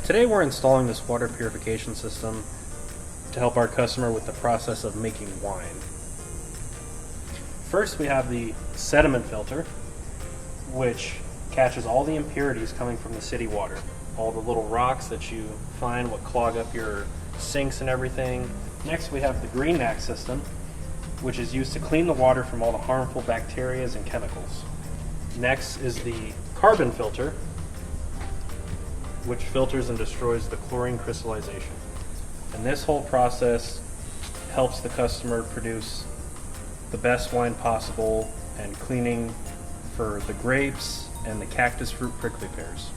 Today we're installing this water purification system to help our customer with the process of making wine. First we have the sediment filter, which catches all the impurities coming from the city water. All the little rocks that you find what clog up your sinks and everything. Next we have the green neck system, which is used to clean the water from all the harmful bacteria and chemicals. Next is the carbon filter, which filters and destroys the chlorine crystallization. And this whole process helps the customer produce the best wine possible and cleaning for the grapes and the cactus fruit prickly pears.